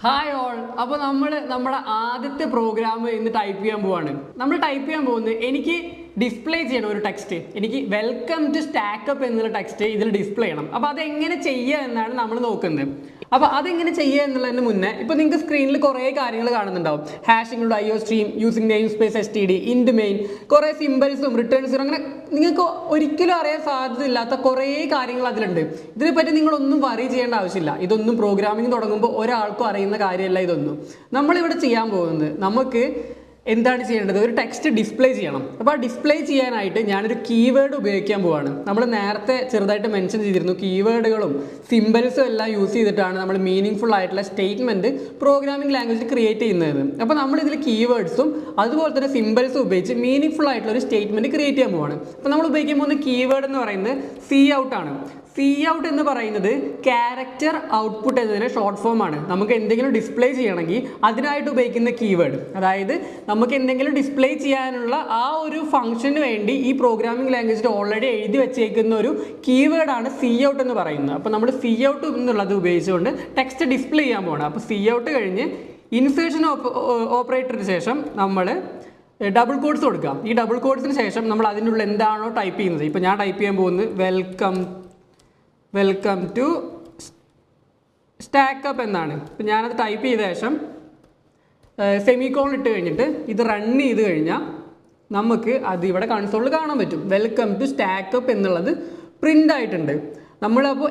Hi all. അപ്പോൾ നമ്മുടെ ആദ്യത്തെ പ്രോഗ്രാം ഇന്ന് ടൈപ്പ് ചെയ്യാൻ പോവാണ്. നമ്മൾ ടൈപ്പ് ചെയ്യാൻ പോകുന്നത് എനിക്ക് ഡിസ്പ്ലേ ചെയ്യണം ഒരു ടെക്സ്റ്റ്. എനിക്ക് വെൽക്കം ടു സ്റ്റാക്കപ്പ് എന്നുള്ള ടെക്സ്റ്റ് ഇതിൽ ഡിസ്പ്ലേ ചെയ്യണം. അപ്പോൾ അതെങ്ങനെ ചെയ്യുക എന്നാണ് നമ്മൾ നോക്കുന്നത്. അപ്പോൾ അതെങ്ങനെ ചെയ്യുക എന്നുള്ളതിന് മുന്നേ ഇപ്പോൾ നിങ്ങൾക്ക് സ്ക്രീനിൽ കുറേ കാര്യങ്ങൾ കാണുന്നുണ്ടാവും. ഹാഷിങ്ങളുടെ IO stream, using name space STD, ഇൻഡ് മെയിൻ, കുറേ സിമ്പിൾസും റിട്ടേൺസും, അങ്ങനെ നിങ്ങൾക്ക് ഒരിക്കലും അറിയാൻ സാധ്യതയില്ലാത്ത കുറേ കാര്യങ്ങൾ അതിലുണ്ട്. ഇതിനെപ്പറ്റി നിങ്ങളൊന്നും വറി ചെയ്യേണ്ട ആവശ്യമില്ല. ഇതൊന്നും പ്രോഗ്രാമിംഗ് തുടങ്ങുമ്പോൾ ഒരാൾക്കും അറിയുന്ന കാര്യമല്ല ഇതൊന്നും. നമ്മളിവിടെ ചെയ്യാൻ പോകുന്നത് നമുക്ക് എന്താണ് ചെയ്യേണ്ടത്, ഒരു ടെക്സ്റ്റ് ഡിസ്പ്ലേ ചെയ്യണം. അപ്പോൾ ആ ഡിസ്പ്ലേ ചെയ്യാനായിട്ട് ഞാനൊരു കീവേഡ് ഉപയോഗിക്കാൻ പോവാണ്. നമ്മൾ നേരത്തെ ചെറുതായിട്ട് മെൻഷൻ ചെയ്തിരുന്നു, കീവേഡുകളും സിമ്പിൾസും എല്ലാം യൂസ് ചെയ്തിട്ടാണ് നമ്മൾ മീനിങ് ഫുൾ ആയിട്ടുള്ള സ്റ്റേറ്റ്മെൻറ്റ് പ്രോഗ്രാമിംഗ് ലാംഗ്വേജിൽ ക്രിയേറ്റ് ചെയ്യുന്നത്. അപ്പോൾ നമ്മളിതിൽ കീവേഡ്സും അതുപോലെ തന്നെ സിമ്പിൾസും ഉപയോഗിച്ച് മീനിങ് ഫുൾ ആയിട്ടുള്ള ഒരു സ്റ്റേറ്റ്മെൻറ്റ് ക്രിയേറ്റ് ചെയ്യാൻ പോവാണ്. അപ്പോൾ നമ്മൾ ഉപയോഗിക്കാൻ പോകുന്ന കീവേഡ് എന്ന് പറയുന്നത് COUT ആണ്. COUT എന്ന് പറയുന്നത് ക്യാരക്ടർ ഔട്ട്പുട്ട് എന്നതിൻ്റെ ഷോർട്ട് ഫോം ആണ്. നമുക്ക് എന്തെങ്കിലും ഡിസ്പ്ലേ ചെയ്യണമെങ്കിൽ അതിനായിട്ട് ഉപയോഗിക്കുന്ന കീവേഡ്, അതായത് നമുക്ക് എന്തെങ്കിലും ഡിസ്പ്ലേ ചെയ്യാനുള്ള ആ ഒരു ഫംഗ്ഷന് വേണ്ടി ഈ പ്രോഗ്രാമിംഗ് ലാംഗ്വേജിൽ ഓൾറെഡി എഴുതി വെച്ചേക്കുന്ന ഒരു കീവേഡാണ് COUT എന്ന് പറയുന്നത്. അപ്പോൾ നമ്മൾ COUT എന്നുള്ളത് ഉപയോഗിച്ചുകൊണ്ട് ടെക്സ്റ്റ് ഡിസ്പ്ലേ ചെയ്യാൻ പോകണം. അപ്പോൾ COUT കഴിഞ്ഞ് ഇൻസേർഷൻ ഓപ്പറേറ്ററിന് ശേഷം നമ്മൾ ഡബിൾ കോഡ്സ് കൊടുക്കാം. ഈ ഡബിൾ കോഡ്സിന് ശേഷം നമ്മൾ അതിൻ്റെ ഉള്ളിൽ എന്താണോ ടൈപ്പ് ചെയ്യുന്നത്, ഇപ്പോൾ ഞാൻ ടൈപ്പ് ചെയ്യാൻ പോകുന്നത് വെൽക്കം ടു സ്റ്റാക്കപ്പ് എന്നാണ്. ഇപ്പം ഞാനത് ടൈപ്പ് ചെയ്ത ശേഷം സെമിക്കോൺ ഇട്ട് കഴിഞ്ഞിട്ട് ഇത് റൺ ചെയ്ത് കഴിഞ്ഞാൽ നമുക്ക് അത് ഇവിടെ കൺസോളിൽ കാണാൻ പറ്റും. വെൽക്കം ടു സ്റ്റാക്കപ്പ് എന്നുള്ളത് പ്രിൻ്റ് ആയിട്ടുണ്ട്. നമ്മളപ്പോൾ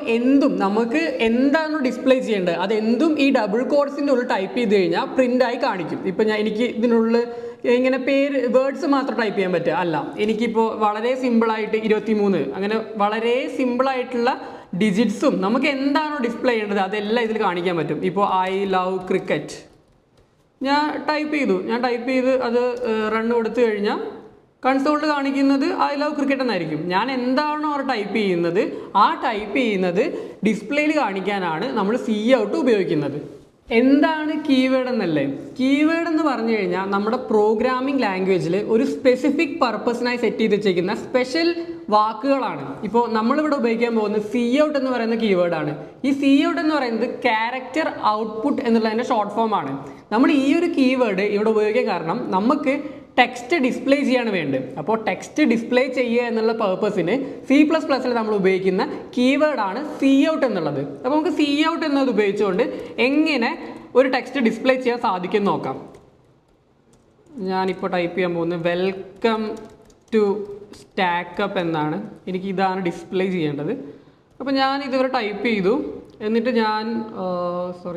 നമുക്ക് എന്താണോ ഡിസ്പ്ലേ ചെയ്യേണ്ടത് അതെന്തും ഈ ഡബിൾ കോഡ്സിൻ്റെ ഉള്ളിൽ ടൈപ്പ് ചെയ്ത് കഴിഞ്ഞാൽ പ്രിൻ്റായി കാണിക്കും. ഇപ്പം എനിക്ക് ഇതിനുള്ളിൽ ഇങ്ങനെ വേർഡ്സ് മാത്രം ടൈപ്പ് ചെയ്യാൻ പറ്റുക അല്ല, എനിക്കിപ്പോൾ വളരെ സിമ്പിളായിട്ട് 23 അങ്ങനെ വളരെ സിമ്പിളായിട്ടുള്ള ഡിജിറ്റ്സും നമുക്ക് എന്താണോ ഡിസ്പ്ലേ ചെയ്യേണ്ടത് അതെല്ലാം ഇതിൽ കാണിക്കാൻ പറ്റും. ഇപ്പോൾ I love cricket ഞാൻ ടൈപ്പ് ചെയ്ത് അത് റൺ കൊടുത്തു കഴിഞ്ഞാൽ കൺസോളിൽ കാണിക്കുന്നത് I love cricket എന്നായിരിക്കും. ഞാൻ എന്താണോ ടൈപ്പ് ചെയ്യുന്നത് ആ ടൈപ്പ് ചെയ്യുന്നത് ഡിസ്പ്ലേയിൽ കാണിക്കാനാണ് നമ്മൾ COUT ഉപയോഗിക്കുന്നത്. എന്താണ് കീവേഡ് എന്നല്ലേ? കീവേഡ് എന്ന് പറഞ്ഞു കഴിഞ്ഞാൽ നമ്മുടെ പ്രോഗ്രാമിംഗ് ലാംഗ്വേജിൽ ഒരു സ്പെസിഫിക് പർപ്പസിനായി സെറ്റ് ചെയ്ത് വെച്ചിരിക്കുന്ന സ്പെഷ്യൽ വാക്കുകളാണ്. ഇപ്പോൾ നമ്മളിവിടെ ഉപയോഗിക്കാൻ പോകുന്നത് COUT എന്ന് പറയുന്ന കീവേഡാണ്. ഈ COUT എന്ന് പറയുന്നത് ക്യാരക്ടർ ഔട്ട്പുട്ട് എന്നുള്ളതിൻ്റെ ഷോർട്ട് ഫോം ആണ്. നമ്മൾ ഈ ഒരു കീവേഡ് ഇവിടെ ഉപയോഗിക്കാൻ കാരണം നമുക്ക് ടെക്സ്റ്റ് ഡിസ്പ്ലേ ചെയ്യാണ് വേണ്ടത്. അപ്പോൾ ടെക്സ്റ്റ് ഡിസ്പ്ലേ ചെയ്യുക എന്നുള്ള പർപ്പസിന് C++ൽ നമ്മൾ ഉപയോഗിക്കുന്ന കീവേഡാണ് COUT എന്നുള്ളത്. അപ്പോൾ നമുക്ക് COUT എന്നത് ഉപയോഗിച്ചുകൊണ്ട് എങ്ങനെ ഒരു ടെക്സ്റ്റ് ഡിസ്പ്ലേ ചെയ്യാൻ സാധിക്കും നോക്കാം. ഞാനിപ്പോൾ ടൈപ്പ് ചെയ്യാൻ പോകുന്നത് വെൽക്കം ടു സ്റ്റാക്കപ്പ് എന്നാണ്. ഇതാണ് ഡിസ്പ്ലേ ചെയ്യേണ്ടത്. അപ്പോൾ ഞാൻ ഇതുവരെ ടൈപ്പ് ചെയ്തു. എന്നിട്ട് ഞാൻ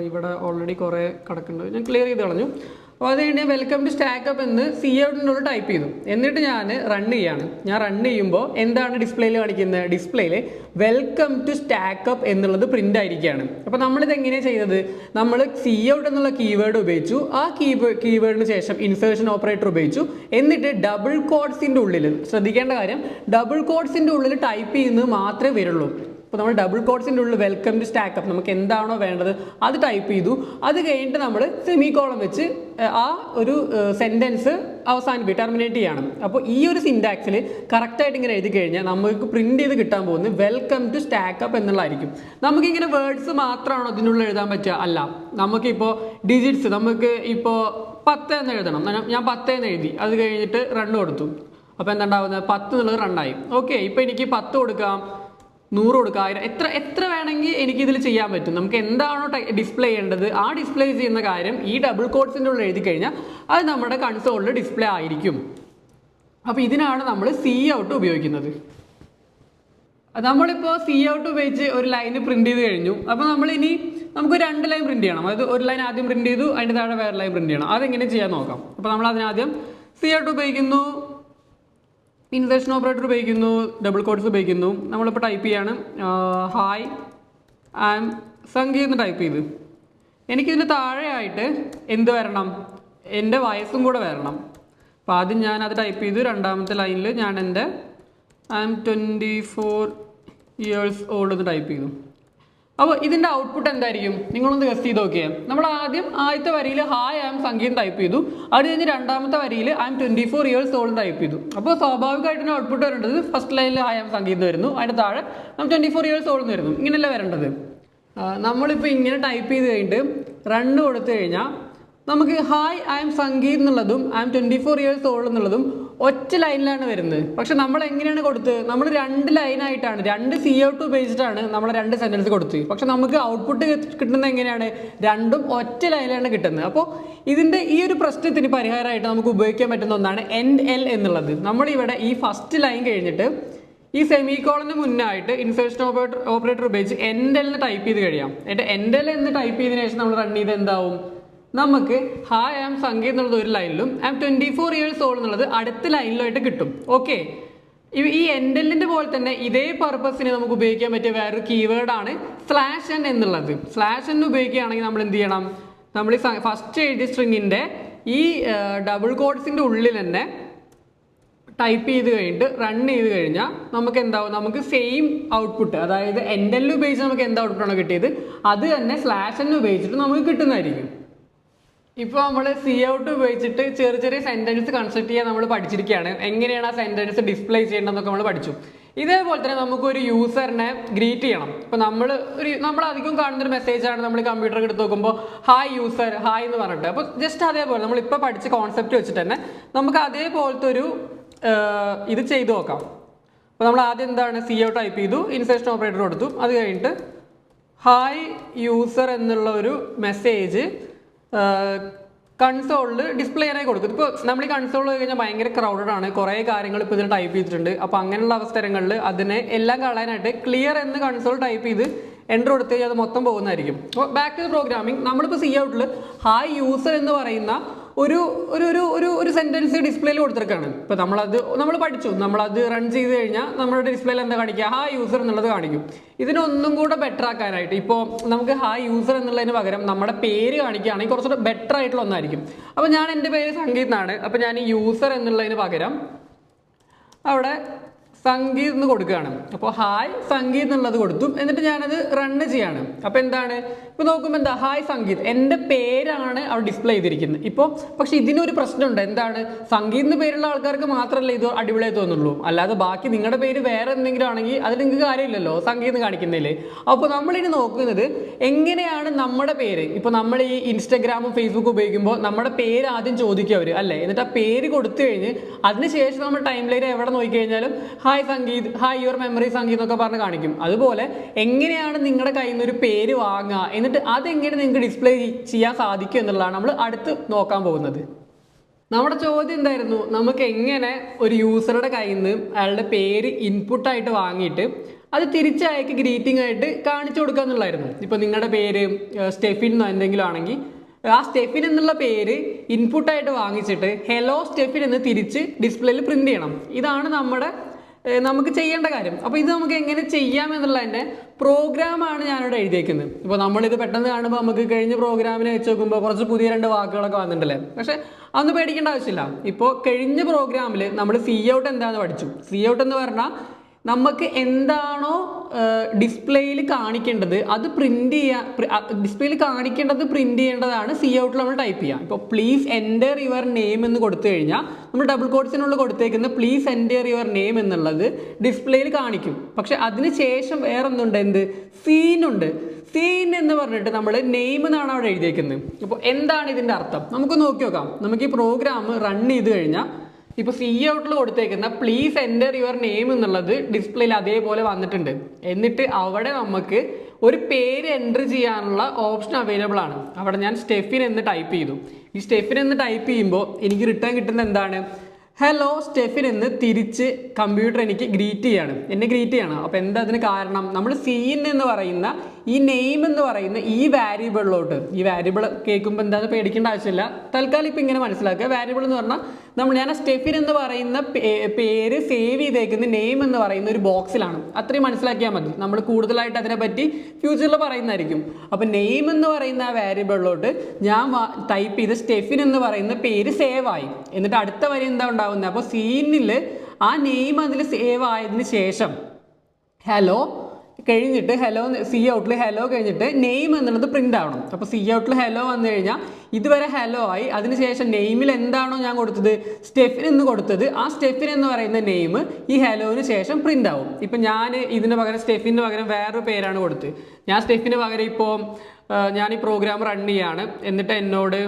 ഇവിടെ ഓൾറെഡി കുറേ കിടക്കുന്നുണ്ട്, ഞാൻ ക്ലിയർ ചെയ്ത് കളഞ്ഞു. അപ്പോൾ അത് കഴിഞ്ഞ് വെൽക്കം ടു സ്റ്റാക്കപ്പ് എന്ന് COUT ടൈപ്പ് ചെയ്തു. എന്നിട്ട് ഞാൻ റൺ ചെയ്യാണ്. ഞാൻ റൺ ചെയ്യുമ്പോൾ എന്താണ് ഡിസ്പ്ലേയിൽ കാണിക്കുന്നത്? ഡിസ്പ്ലേയിൽ വെൽക്കം ടു സ്റ്റാക്കപ്പ് എന്നുള്ളത് പ്രിൻ്റ് ആയിരിക്കുകയാണ്. അപ്പോൾ നമ്മളിത് എങ്ങനെയാണ് ചെയ്തത്? നമ്മൾ COUT എന്നുള്ള കീവേഡ് ഉപയോഗിച്ചു. ആ കീവേഡിന് ശേഷം ഇൻസേർഷൻ ഓപ്പറേറ്റർ ഉപയോഗിച്ചു. എന്നിട്ട് ഡബിൾ കോഡ്സിൻ്റെ ഉള്ളിൽ ശ്രദ്ധിക്കേണ്ട കാര്യം, ഡബിൾ കോഡ്സിൻ്റെ ഉള്ളിൽ ടൈപ്പ് ചെയ്യുന്നത് മാത്രമേ വരുള്ളൂ. അപ്പോൾ നമ്മൾ ഡബിൾ കോഡ്സിൻ്റെ ഉള്ളിൽ വെൽക്കം ടു സ്റ്റാക്കപ്പ് നമുക്ക് എന്താണോ വേണ്ടത് അത് ടൈപ്പ് ചെയ്തു. അത് കഴിഞ്ഞിട്ട് നമ്മൾ സെമിക്കോളം വെച്ച് ആ ഒരു സെൻറ്റൻസ് ടെർമിനേറ്റ് ചെയ്യണം. അപ്പോൾ ഈ ഒരു സിൻറ്റാക്സിൽ കറക്റ്റായിട്ട് ഇങ്ങനെ എഴുതി കഴിഞ്ഞാൽ നമുക്ക് പ്രിൻറ്റ് ചെയ്ത് കിട്ടാൻ പോകുന്നത് വെൽക്കം ടു സ്റ്റാക്കപ്പ് എന്നുള്ളതായിരിക്കും. നമുക്കിങ്ങനെ വേർഡ്സ് മാത്രമാണോ അതിനുള്ളിൽ എഴുതാൻ പറ്റുക? അല്ല, നമുക്കിപ്പോൾ ഡിജിറ്റ്സ് നമുക്ക് ഇപ്പോൾ 10 എന്ന് എഴുതണം. ഞാൻ 10 എന്ന് എഴുതി. അത് കഴിഞ്ഞിട്ട് റൺ കൊടുത്തു. അപ്പോൾ എന്താണ്ടാവുന്നത്? 10 എന്നുള്ളത് റണ്ണായി. ഓക്കെ, ഇപ്പോൾ എനിക്ക് 10 കൊടുക്കാം, 100 കൊടുക്കുക, 1000 എത്ര വേണമെങ്കിൽ എനിക്കിതിൽ ചെയ്യാൻ പറ്റും. നമുക്ക് എന്താണോ ഡിസ്പ്ലേ ചെയ്യേണ്ടത് ആ ഡിസ്പ്ലേ ചെയ്യുന്ന കാര്യം ഈ ഡബിൾ കോഡ്സിൻ്റെ ഉള്ളിൽ എഴുതി കഴിഞ്ഞാൽ അത് നമ്മുടെ കൺസോളിൽ ഡിസ്പ്ലേ ആയിരിക്കും. അപ്പോൾ ഇതിനാണ് നമ്മൾ COUT ഉപയോഗിക്കുന്നത്. നമ്മളിപ്പോൾ COUT ഉപയോഗിച്ച് ഒരു ലൈന് പ്രിൻറ്റ് ചെയ്ത് കഴിഞ്ഞു. അപ്പോൾ നമുക്ക് 2 ലൈൻ പ്രിൻറ്റ് ചെയ്യണം. അതായത് ഒരു ലൈൻ ആദ്യം പ്രിൻറ്റ് ചെയ്തു, അതിൻ്റെ താഴെ വേറെ ലൈൻ പ്രിൻറ്റ് ചെയ്യണം. അതെങ്ങനെ ചെയ്യാൻ നോക്കാം. അപ്പോൾ നമ്മൾ അതിനാദ്യം COUT ഉപയോഗിക്കുന്നു, ഇൻസേർഷൻ ഓപ്പറേറ്റർ ഉപയോഗിക്കുന്നു, ഡബിൾ കോഡ്സ് ഉപയോഗിക്കുന്നു. നമ്മളിപ്പോൾ ടൈപ്പ് ചെയ്യാണ് ഹായ് ഐ ആം സംഗീത് എന്ന് ടൈപ്പ് ചെയ്ത്. എനിക്കിതിന് താഴെയായിട്ട് എന്ത് വരണം? എൻ്റെ വയസ്സും കൂടെ വരണം. അപ്പോൾ ആദ്യം ഞാനത് ടൈപ്പ് ചെയ്തു. രണ്ടാമത്തെ ലൈനിൽ ഞാൻ എൻ്റെ ഐ ആം 24 years old എന്ന് ടൈപ്പ് ചെയ്തു. അപ്പോൾ ഇതിൻ്റെ ഔട്ട്പുട്ട് എന്തായിരിക്കും? നിങ്ങളൊന്ന് ഗസ് ചെയ്ത് നോക്കിയേ. നമ്മൾ ആദ്യത്തെ വരിയിൽ hi I am Sangeeth type ചെയ്തു. അത് കഴിഞ്ഞ് രണ്ടാമത്തെ വരിയിൽ I am 24 years old type ചെയ്തു. അപ്പോൾ സ്വാഭാവികമായിട്ടും ഔട്ട്പുട്ട് വരേണ്ടത് ഫസ്റ്റ് ലൈനിൽ ഹായ് ഐ ആം സംഗീത് വരുന്നു, അതിൻ്റെ താഴെ ഐ ആം 24 years old എന്ന് വരുന്നു. ഇങ്ങനെയല്ല വരേണ്ടത്. നമ്മളിപ്പോൾ ഇങ്ങനെ ടൈപ്പ് ചെയ്ത് കഴിഞ്ഞിട്ട് റണ്ണ് കൊടുത്തു കഴിഞ്ഞാൽ നമുക്ക് ഹായ് ഐ എം സംഗീത് എന്നുള്ളതും ഐ എം 24 years old എന്നുള്ളതും ഒറ്റ ലൈനിലാണ് വരുന്നത്. പക്ഷെ നമ്മൾ എങ്ങനെയാണ് കൊടുത്തത്? നമ്മൾ 2 ലൈനായിട്ടാണ്, 2 CO2 ഉപയോഗിച്ചിട്ടാണ് നമ്മൾ 2 സെൻറ്റൻസ് കൊടുത്തത്. പക്ഷെ നമുക്ക് ഔട്ട്പുട്ട് കിട്ടുന്നത് എങ്ങനെയാണ്? രണ്ടും ഒറ്റ ലൈനിലാണ് കിട്ടുന്നത്. അപ്പോൾ ഇതിൻ്റെ ഈ ഒരു പ്രശ്നത്തിന് പരിഹാരമായിട്ട് നമുക്ക് ഉപയോഗിക്കാൻ പറ്റുന്ന ഒന്നാണ് എൻഡ് എൽ എന്നുള്ളത്. നമ്മളിവിടെ ഈ ഫസ്റ്റ് ലൈൻ കഴിഞ്ഞിട്ട് ഈ സെമിക്കോളന് മുന്നായിട്ട് ഇൻസേർഷൻ ഓപ്പറേറ്റർ ഉപയോഗിച്ച് എൻഡ് എൽ എന്ന് ടൈപ്പ് ചെയ്ത് കഴിയാം. എന്നിട്ട് എൻഡ് എൽ എന്ന് ടൈപ്പ് ചെയ്തതിനു ശേഷം നമ്മൾ റൺ ചെയ്ത് എന്താവും? നമുക്ക് ഹായ് ഐ എം സംഗീത് എന്നുള്ളത് ഒരു ലൈനിലും ഐ എം 24 years old എന്നുള്ളത് അടുത്ത ലൈനിലുമായിട്ട് കിട്ടും. ഓക്കെ, ഈ എൻഡെല്ലിൻ്റെ പോലെ തന്നെ ഇതേ പർപ്പസിന് നമുക്ക് ഉപയോഗിക്കാൻ പറ്റിയ വേറൊരു കീവേഡാണ് /n എന്നുള്ളത്. /n ഉപയോഗിക്കുകയാണെങ്കിൽ നമ്മൾ എന്ത് ചെയ്യണം? നമ്മൾ ഈ ഫസ്റ്റ് എഴുതിയ സ്ട്രിങ്ങിൻ്റെ ഈ ഡബിൾ കോഡ്സിൻ്റെ ഉള്ളിൽ തന്നെ ടൈപ്പ് ചെയ്ത് കഴിഞ്ഞിട്ട് റൺ ചെയ്ത് കഴിഞ്ഞാൽ നമുക്ക് എന്താവും? നമുക്ക് സെയിം ഔട്ട്പുട്ട്, അതായത് എൻഡെല്ല് ഉപയോഗിച്ച് നമുക്ക് എന്ത് ഔട്ട്പുട്ടാണോ കിട്ടിയത് അത് തന്നെ /n ഉപയോഗിച്ചിട്ട് നമുക്ക് കിട്ടുന്നതായിരിക്കും. ഇപ്പോൾ നമ്മൾ CO2 ഉപയോഗിച്ചിട്ട് ചെറിയ സെൻറ്റൻസ് കൺസ്ട്രക്ട് ചെയ്യാൻ നമ്മൾ പഠിച്ചിരിക്കുകയാണ്. എങ്ങനെയാണ് ആ സെൻറ്റൻസ് ഡിസ്പ്ലേ ചെയ്യേണ്ടതെന്നൊക്കെ നമ്മൾ പഠിച്ചു. ഇതേപോലെ തന്നെ നമുക്കൊരു യൂസറിനെ ഗ്രീറ്റ് ചെയ്യണം. ഇപ്പോൾ നമ്മൾ അധികം കാണുന്നൊരു മെസ്സേജാണ് നമ്മൾ കമ്പ്യൂട്ടർ എടുത്ത് നോക്കുമ്പോൾ ഹായ് യൂസർ, ഹായ് എന്ന് പറഞ്ഞിട്ട്. അപ്പോൾ ജസ്റ്റ് അതേപോലെ നമ്മളിപ്പോൾ പഠിച്ച കോൺസെപ്റ്റ് വെച്ചിട്ട് തന്നെ നമുക്ക് അതേപോലത്തെ ഒരു ഇത് ചെയ്തു നോക്കാം. അപ്പോൾ നമ്മൾ ആദ്യം എന്താണ് CO ടൈപ്പ് ചെയ്തു, ഇൻസേർഷൻ ഓപ്പറേറ്റർ കൊടുത്തു, അത് കഴിഞ്ഞിട്ട് ഹായ് യൂസർ എന്നുള്ള ഒരു മെസ്സേജ് കൺസോളിൽ ഡിസ്പ്ലേ ചെയ്യാനായി കൊടുക്കും. ഇപ്പോൾ നമ്മൾ ഈ കൺസോൾ പോയി കഴിഞ്ഞാൽ ഭയങ്കര ക്രൗഡഡ് ആണ്, കുറേ കാര്യങ്ങൾ ഇപ്പോൾ ഇതിൽ ടൈപ്പ് ചെയ്തിട്ടുണ്ട്. അപ്പോൾ അങ്ങനെയുള്ള അവസരങ്ങളിൽ അതിനെ എല്ലാം കളയാനായിട്ട് ക്ലിയർ എന്ന് കൺസോൾ ടൈപ്പ് ചെയ്ത് എൻ്റർ കൊടുത്തു കഴിഞ്ഞാൽ അത് മൊത്തം പോകുന്നതായിരിക്കും. അപ്പോൾ ബാക്ക് ടു പ്രോഗ്രാമിംഗ്, നമ്മളിപ്പോൾ CO ഹായ് യൂസർ എന്ന് പറയുന്ന ഒരു ഒരു ഒരു ഒരു ഒരു സെൻറ്റൻസ് ഡിസ്പ്ലേയിൽ കൊടുത്തിരിക്കുകയാണ്. ഇപ്പോൾ നമ്മൾ പഠിച്ചു, നമ്മളത് റൺ ചെയ്ത് കഴിഞ്ഞാൽ നമ്മുടെ ഡിസ്പ്ലേയിൽ എന്താ കാണിക്കുക? ഹായ് യൂസർ എന്നുള്ളത് കാണിക്കും. ഇതിനൊന്നും കൂടെ ബെറ്റർ ആക്കാനായിട്ട് ഇപ്പോൾ നമുക്ക് ഹായ് യൂസർ എന്നുള്ളതിന് പകരം നമ്മുടെ പേര് കാണിക്കുകയാണെങ്കിൽ കുറച്ചുകൂടെ ബെറ്റർ ആയിട്ടുള്ള ഒന്നായിരിക്കും. അപ്പോൾ ഞാൻ എൻ്റെ പേര് സംഗീത് എന്നാണ്. അപ്പോൾ ഞാൻ ഈ യൂസർ എന്നുള്ളതിന് പകരം അവിടെ സംഗീത് എന്ന് കൊടുക്കുകയാണ്. അപ്പോൾ ഹായ് സംഗീത് എന്നുള്ളത് കൊടുത്തു, എന്നിട്ട് ഞാനത് റണ്ണ് ചെയ്യാണ്. അപ്പോൾ എന്താണ്? ഇപ്പോൾ നോക്കുമ്പോൾ എന്താ? ഹായ് സംഗീത്, എൻ്റെ പേരാണ് അവിടെ ഡിസ്പ്ലേ ചെയ്തിരിക്കുന്നത്. ഇപ്പോൾ പക്ഷേ ഇതിനൊരു പ്രശ്നമുണ്ട്. എന്താണ്? സംഗീത് എന്ന് പേരുള്ള ആൾക്കാർക്ക് മാത്രമല്ല ഇത് അടിപൊളിയായി തോന്നുള്ളൂ. അല്ലാതെ ബാക്കി നിങ്ങളുടെ പേര് വേറെ എന്തെങ്കിലും ആണെങ്കിൽ അതിൽ നിങ്ങൾക്ക് കാര്യമില്ലല്ലോ സംഗീത് കാണിക്കുന്നില്ലേ. അപ്പോൾ നമ്മളിനി നോക്കുന്നത് എങ്ങനെയാണ് നമ്മുടെ പേര്. ഇപ്പോൾ നമ്മൾ ഈ ഇൻസ്റ്റഗ്രാമും ഫേസ്ബുക്കും ഉപയോഗിക്കുമ്പോൾ നമ്മുടെ പേര് ആദ്യം ചോദിക്കുക അവർ, അല്ലേ? എന്നിട്ട് ആ പേര് കൊടുത്തു കഴിഞ്ഞ് അതിനുശേഷം നമ്മൾ ടൈം ലൈൻ എവിടെ നോക്കിക്കഴിഞ്ഞാലും hi Sangeet, hi your memory Sangeet എന്നൊക്കെ പറഞ്ഞ് കാണിക്കും. അതുപോലെ എങ്ങനെയാണ് നിങ്ങളുടെ കയ്യിൽ നിന്ന് ഒരു പേര് വാങ്ങുക, എന്നിട്ട് അതെങ്ങനെ നിങ്ങൾക്ക് ഡിസ്പ്ലേ ചെയ്യാൻ സാധിക്കും എന്നുള്ളതാണ് നമ്മൾ അടുത്ത് നോക്കാൻ പോകുന്നത്. നമ്മുടെ ചോദ്യം എന്തായിരുന്നു? നമുക്ക് എങ്ങനെ ഒരു യൂസറുടെ കയ്യിൽ നിന്ന് അയാളുടെ പേര് ഇൻപുട്ടായിട്ട് വാങ്ങിയിട്ട് അത് തിരിച്ചയക്ക് ഗ്രീറ്റിംഗ് ആയിട്ട് കാണിച്ചു കൊടുക്കുക എന്നുള്ളായിരുന്നു. ഇപ്പോൾ നിങ്ങളുടെ പേര് സ്റ്റെഫിൻ എന്നോ എന്തെങ്കിലും ആണെങ്കിൽ ആ സ്റ്റെഫിൻ എന്നുള്ള പേര് ഇൻപുട്ടായിട്ട് വാങ്ങിച്ചിട്ട് ഹലോ സ്റ്റെഫിൻ എന്ന് തിരിച്ച് ഡിസ്പ്ലേയിൽ പ്രിന്റ് ചെയ്യണം. ഇതാണ് നമുക്ക് ചെയ്യേണ്ട കാര്യം. അപ്പോൾ ഇത് നമുക്ക് എങ്ങനെ ചെയ്യാം എന്നുള്ളതിൻ്റെ പ്രോഗ്രാമാണ് ഞാനിവിടെ എഴുതിയേക്കുന്നത്. ഇപ്പോൾ നമ്മളിത് പെട്ടെന്ന് കാണുമ്പോൾ നമുക്ക് കഴിഞ്ഞ പ്രോഗ്രാമിനെ വെച്ച് നോക്കുമ്പോൾ കുറച്ച് പുതിയ 2 വാക്കുകളൊക്കെ വന്നിട്ടുണ്ടല്ലേ. പക്ഷേ അതൊന്നും പേടിക്കേണ്ട ആവശ്യമില്ല. ഇപ്പോൾ കഴിഞ്ഞ പ്രോഗ്രാമിൽ നമ്മൾ CO എന്താണെന്ന് പഠിച്ചു. CO എന്ന് പറഞ്ഞാൽ നമുക്ക് എന്താണോ ഡിസ്പ്ലേയിൽ കാണിക്കേണ്ടത് അത് പ്രിന്റ് ചെയ്യാൻ, ഡിസ്പ്ലേയിൽ കാണിക്കേണ്ടത് പ്രിന്റ് ചെയ്യേണ്ടതാണ് CO നമ്മൾ ടൈപ്പ് ചെയ്യുക. ഇപ്പോൾ പ്ലീസ് എൻ്റർ യുവർ നെയിം എന്ന് കൊടുത്തു കഴിഞ്ഞാൽ നമ്മൾ ഡബിൾ കോഡ്സിനുള്ള കൊടുത്തേക്കുന്ന പ്ലീസ് എൻ്റർ യുവർ നെയിം എന്നുള്ളത് ഡിസ്പ്ലേയിൽ കാണിക്കും. പക്ഷെ അതിന് ശേഷം വേറെ ഒന്നുണ്ട്, എന്ത്? സീനുണ്ട്. സീൻ എന്ന് പറഞ്ഞിട്ട് നമ്മൾ നെയിം എന്നാണ് അവിടെ എഴുതിയേക്കുന്നത്. അപ്പോൾ എന്താണ് ഇതിൻ്റെ അർത്ഥം? നമുക്ക് നോക്കി നോക്കാം. നമുക്ക് ഈ പ്രോഗ്രാം റൺ ചെയ്ത് കഴിഞ്ഞാൽ ഇപ്പോൾ CO കൊടുത്തേക്കുന്ന പ്ലീസ് എൻ്റർ യുവർ നെയിം എന്നുള്ളത് ഡിസ്പ്ലേയിൽ അതേപോലെ വന്നിട്ടുണ്ട്. എന്നിട്ട് അവിടെ നമുക്ക് ഒരു പേര് എൻ്റർ ചെയ്യാനുള്ള ഓപ്ഷൻ അവൈലബിൾ ആണ്. അവിടെ ഞാൻ സ്റ്റെഫിൻ എന്ന് ടൈപ്പ് ചെയ്തു. ഈ സ്റ്റെഫിൻ എന്ന് ടൈപ്പ് ചെയ്യുമ്പോൾ എനിക്ക് റിട്ടേൺ കിട്ടുന്നത് എന്താണ്? ഹലോ സ്റ്റെഫിൻ എന്ന് തിരിച്ച് കമ്പ്യൂട്ടർ എനിക്ക് ഗ്രീറ്റ് ചെയ്യാണ്. അപ്പോൾ എന്താ അതിന് കാരണം? നമ്മൾ സീൻ എന്ന് പറയുന്ന ഈ നെയിം എന്ന് പറയുന്ന ഈ വാരിയബിളിലോട്ട്, ഈ വാരിയബിൾ കേൾക്കുമ്പോൾ എന്താണെന്ന് പേടിക്കേണ്ട ആവശ്യമില്ല. തൽക്കാലം ഇപ്പം ഇങ്ങനെ മനസ്സിലാക്കുക. വാരിയബിൾ എന്ന് പറഞ്ഞാൽ ഞാൻ സ്റ്റെഫിൻ എന്ന് പറയുന്ന പേര് സേവ് ചെയ്തേക്കുന്ന നെയിം എന്ന് പറയുന്ന ഒരു ബോക്സിലാണ്. അത്രയും മനസ്സിലാക്കിയാൽ മതി. നമ്മൾ കൂടുതലായിട്ട് അതിനെപ്പറ്റി ഫ്യൂച്ചറിൽ പറയുന്നതായിരിക്കും. അപ്പോൾ നെയിം എന്ന് പറയുന്ന ആ വാരിയബിളിലോട്ട് ഞാൻ ടൈപ്പ് ചെയ്ത് സ്റ്റെഫിൻ എന്ന് പറയുന്ന പേര് സേവ് ആയി. എന്നിട്ട് അടുത്ത വരി എന്താ ഉണ്ടാവുന്നത്? അപ്പോൾ സീനിൽ ആ നെയിം അതിൽ സേവ് ആയതിന് ശേഷം ഹലോ കഴിഞ്ഞിട്ട് ഹലോ സി ഔട്ടിൽ ഹലോ കഴിഞ്ഞിട്ട് നെയിം എന്നുള്ളത് പ്രിൻ്റ് ആവണം. അപ്പോൾ സി ഔട്ടിൽ ഹലോ വന്നു കഴിഞ്ഞാൽ ഇതുവരെ ഹലോ ആയി. അതിനുശേഷം നെയിമിൽ എന്താണോ ഞാൻ കൊടുത്തത് സ്റ്റെഫിൻ എന്ന് കൊടുത്തത്, ആ സ്റ്റെഫിൻ എന്ന് പറയുന്ന നെയിം ഈ ഹലോന് ശേഷം പ്രിൻ്റ് ആവും. ഇപ്പം ഞാൻ ഇതിന് പകരം സ്റ്റെഫിന് പകരം വേറൊരു പേരാണ് കൊടുത്തത്. ഞാൻ സ്റ്റെഫിന് പകരം ഇപ്പോൾ ഞാൻ ഈ പ്രോഗ്രാം റൺ ചെയ്യാണ്, എന്നിട്ട് എന്നോട്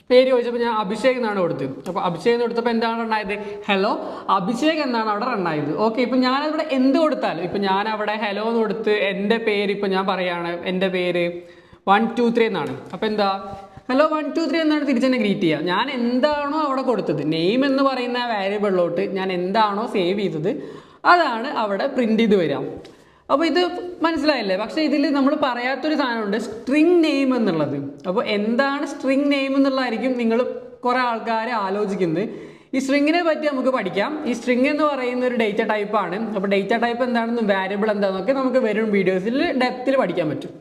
പേര് ചോദിച്ചപ്പോൾ ഞാൻ അഭിഷേക് എന്നാണ് കൊടുത്തത്. അപ്പോൾ അഭിഷേക് എന്ന് കൊടുത്തപ്പോൾ എന്താണ് റണ്ണായത്? ഹലോ അഭിഷേക് എന്നാണ് അവിടെ റണ്ണായത്. ഓക്കെ, ഇപ്പം ഞാനവിടെ എന്ത് കൊടുത്താലും, ഇപ്പം ഞാൻ അവിടെ ഹലോ എന്ന് കൊടുത്ത് എൻ്റെ പേര് ഇപ്പം ഞാൻ പറയുകയാണ്, എൻ്റെ പേര് 1 2 3 എന്നാണ്. അപ്പോൾ എന്താ ഹലോ 1 2 3 എന്നാണ് തിരിച്ചെന്നെ ഗ്രീറ്റ് ചെയ്യുക. ഞാൻ എന്താണോ അവിടെ കൊടുത്തത്, നെയിം എന്ന് പറയുന്ന വാരിയബിളിലോട്ട് ഞാൻ എന്താണോ സേവ് ചെയ്തത് അതാണ് അവിടെ പ്രിൻ്റ് ചെയ്ത് വരിക. അപ്പോൾ ഇത് മനസ്സിലായില്ലേ? പക്ഷേ ഇതിൽ നമ്മൾ പറയാത്തൊരു സാധനമുണ്ട്, സ്ട്രിങ് നെയിം എന്നുള്ളത്. അപ്പോൾ എന്താണ് സ്ട്രിങ് നെയിം എന്നുള്ളതായിരിക്കും നിങ്ങൾ കുറേ ആൾക്കാർ ആലോചിക്കുന്നത്. ഈ സ്ട്രിങ്ങിനെ പറ്റി നമുക്ക് പഠിക്കാം. ഈ സ്ട്രിങ് എന്ന് പറയുന്ന ഒരു ഡേറ്റ ടൈപ്പാണ്. അപ്പോൾ ഡേറ്റ ടൈപ്പ് എന്താണെന്നും വാരിയബിൾ എന്താണെന്നൊക്കെ നമുക്ക് വരും വീഡിയോസിൽ ഡെപ്തിൽ പഠിക്കാൻ പറ്റും.